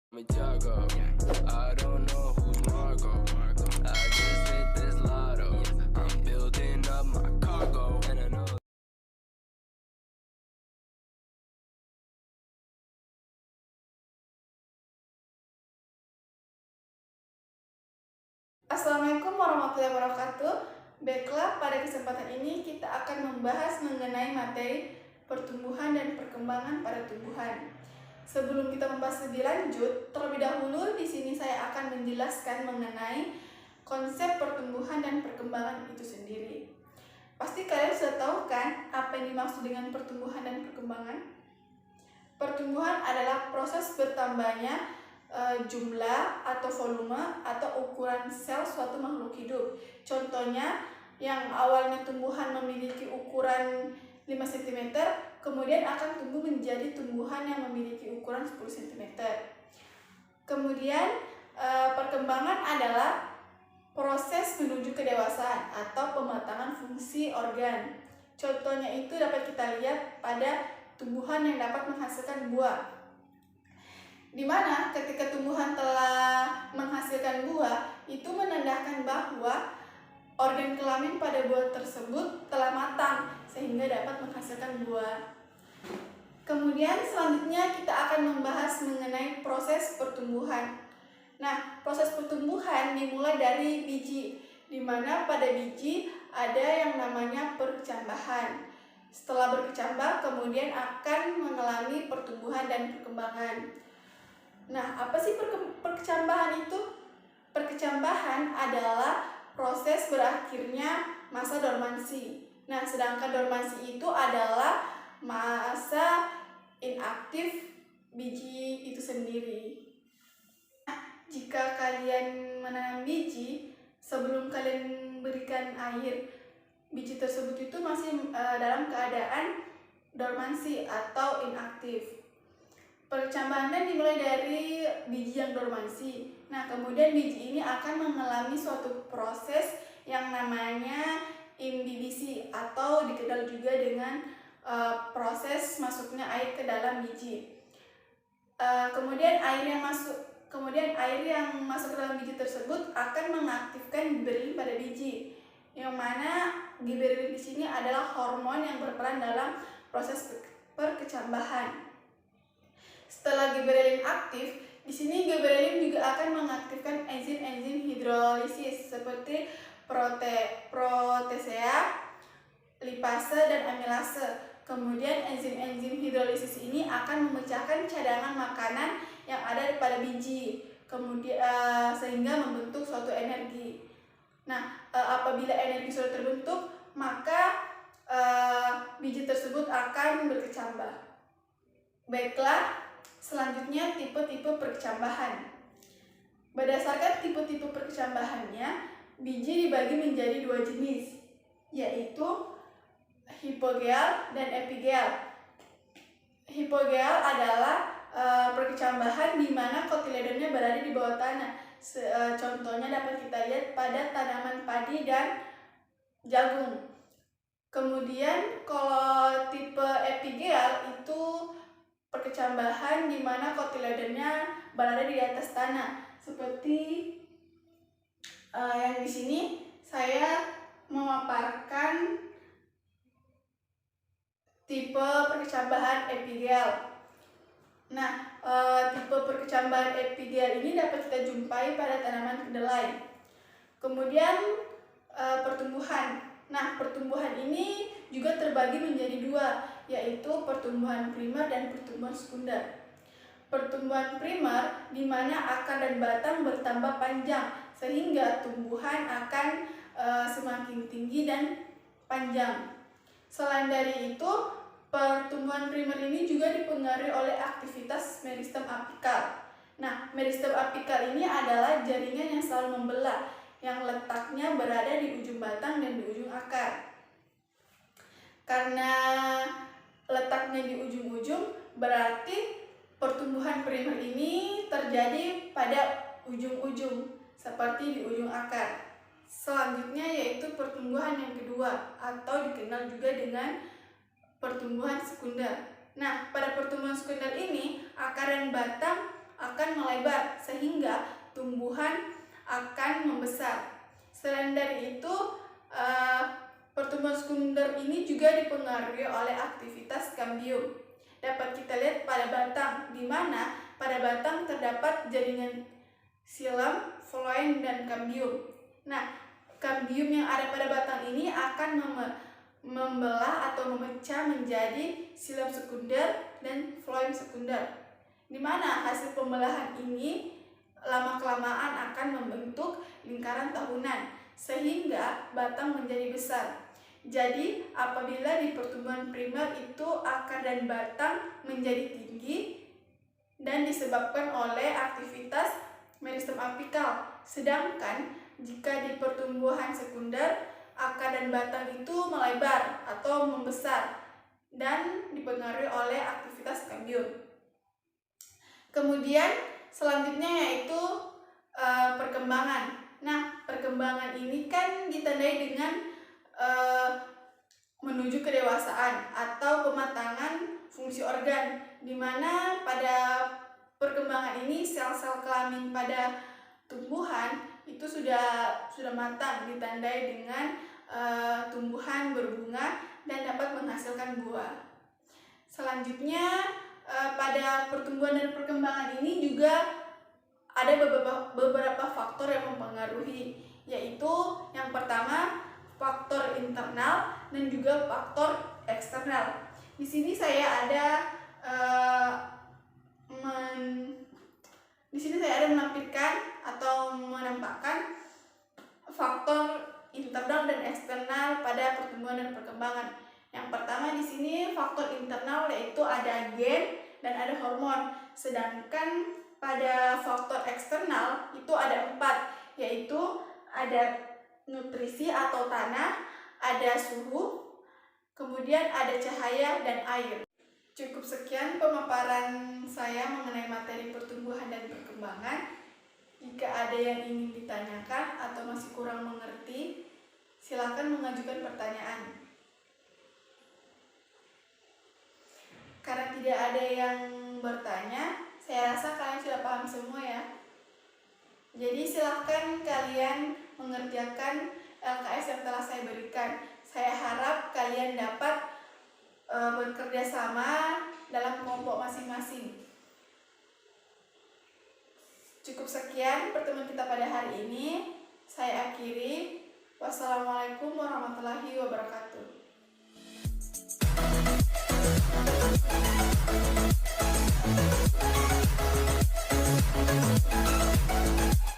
Jago. I don't know who's Margo. I just hit this lotto. I'm building up my cargo. And I know. Assalamualaikum warahmatullahi wabarakatuh. Baiklah, pada kesempatan ini kita akan membahas mengenai materi pertumbuhan dan perkembangan pada tumbuhan. Sebelum kita membahas lebih lanjut, terlebih dahulu di sini saya akan menjelaskan mengenai konsep pertumbuhan dan perkembangan itu sendiri. Pasti kalian sudah tahu kan apa yang dimaksud dengan pertumbuhan dan perkembangan? Pertumbuhan adalah proses bertambahnya jumlah atau volume atau ukuran sel suatu makhluk hidup. Contohnya, yang awalnya tumbuhan memiliki ukuran 5 cm, kemudian akan tumbuh menjadi tumbuhan yang memiliki ukuran 10 cm. Kemudian, perkembangan adalah proses menuju kedewasaan atau pematangan fungsi organ. Contohnya itu dapat kita lihat pada tumbuhan yang dapat menghasilkan buah, di mana ketika tumbuhan telah menghasilkan buah, itu menandakan bahwa organ kelamin pada buah tersebut telah matang sehingga dapat menghasilkan buah. Kemudian selanjutnya kita akan membahas mengenai proses pertumbuhan. Nah, proses pertumbuhan dimulai dari biji, di mana pada biji ada yang namanya perkecambahan. Setelah berkecambah, kemudian akan mengalami pertumbuhan dan perkembangan. Nah, apa sih perkecambahan itu? Perkecambahan adalah proses berakhirnya masa dormansi. Nah, sedangkan dormansi itu adalah masa inaktif biji itu sendiri. Jika kalian menanam biji, sebelum kalian berikan air, biji tersebut itu masih dalam keadaan dormansi atau inaktif. Perkecambahan dimulai dari biji yang dormansi. Nah, kemudian biji ini akan mengalami suatu proses yang namanya imbibisi atau dikenal juga dengan proses masuknya air ke dalam biji. Kemudian air yang masuk ke dalam biji tersebut akan mengaktifkan giberellin pada biji, yang mana giberellin di sini adalah hormon yang berperan dalam proses perkecambahan. Setelah giberellin aktif, di sini giberellin juga akan mengaktifkan enzim-enzim hidrolisis seperti protesea, lipase, dan amilase. Kemudian enzim-enzim hidrolisis ini akan memecahkan cadangan makanan yang ada pada biji, kemudian sehingga membentuk suatu energi. Nah, apabila energi sudah terbentuk, maka biji tersebut akan berkecambah. Baiklah, selanjutnya tipe-tipe perkecambahan. Berdasarkan tipe-tipe perkecambahannya, biji dibagi menjadi dua jenis, yaitu hipogeal dan epigeal. Hipogeal adalah perkecambahan di mana kotiledonnya berada di bawah tanah. Contohnya dapat kita lihat pada tanaman padi dan jagung. Kemudian kalau tipe epigeal itu perkecambahan di mana kotiledonnya berada di atas tanah. Seperti yang di sini saya memaparkan tipe perkecambahan epigeal. Nah, tipe perkecambahan epigeal ini dapat kita jumpai pada tanaman kedelai. Kemudian pertumbuhan. Nah, pertumbuhan ini juga terbagi menjadi dua, yaitu pertumbuhan primer dan pertumbuhan sekunder. Pertumbuhan primer di mana akar dan batang bertambah panjang sehingga tumbuhan akan semakin tinggi dan panjang. Selain dari itu, pertumbuhan primer ini juga dipengaruhi oleh aktivitas meristem apikal. Nah, meristem apikal ini adalah jaringan yang selalu membelah, yang letaknya berada di ujung batang dan di ujung akar. Karena letaknya di ujung-ujung, berarti pertumbuhan primer ini terjadi pada ujung-ujung, seperti di ujung akar. Selanjutnya yaitu pertumbuhan yang kedua, atau dikenal juga dengan pertumbuhan sekunder. Nah, pada pertumbuhan sekunder ini, akar dan batang akan melebar sehingga tumbuhan akan membesar. Selain dari itu, pertumbuhan sekunder ini juga dipengaruhi oleh aktivitas kambium. Dapat kita lihat pada batang, di mana pada batang terdapat jaringan silam, floem, dan kambium. Nah, kambium yang ada pada batang ini akan membelah atau memecah menjadi silam sekunder dan floem sekunder, di mana hasil pembelahan ini lama-kelamaan akan membentuk lingkaran tahunan sehingga batang menjadi besar. Jadi, apabila di pertumbuhan primer itu akar dan batang menjadi tinggi dan disebabkan oleh aktivitas meristem apikal, sedangkan jika di pertumbuhan sekunder akar dan batang itu melebar atau membesar dan dipengaruhi oleh aktivitas kambium. Kemudian selanjutnya yaitu perkembangan. Nah, perkembangan ini kan ditandai dengan menuju kedewasaan atau pematangan fungsi organ, di mana pada perkembangan ini sel-sel kelamin pada tumbuhan itu sudah matang, ditandai dengan tumbuhan berbunga dan dapat menghasilkan buah. Selanjutnya, pada pertumbuhan dan perkembangan ini juga ada beberapa faktor yang mempengaruhi, yaitu yang pertama faktor internal dan juga faktor eksternal. Di sini saya ada menampilkan atau menampakkan faktor internal dan eksternal pada pertumbuhan dan perkembangan. Yang pertama di sini faktor internal, yaitu ada gen dan ada hormon. Sedangkan pada faktor eksternal itu ada 4, yaitu ada nutrisi atau tanah, ada suhu, kemudian ada cahaya dan air. Cukup sekian pemaparan saya mengenai materi pertumbuhan dan perkembangan. Jika ada yang ingin ditanyakan atau masih kurang mengerti, silakan mengajukan pertanyaan. Karena tidak ada yang bertanya, saya rasa kalian sudah paham semua ya. Jadi silahkan kalian mengerjakan LKS yang telah saya berikan. Saya harap kalian dapat bekerja sama dalam kelompok masing-masing. Cukup sekian pertemuan kita pada hari ini. Saya akhiri. Wassalamualaikum warahmatullahi wabarakatuh.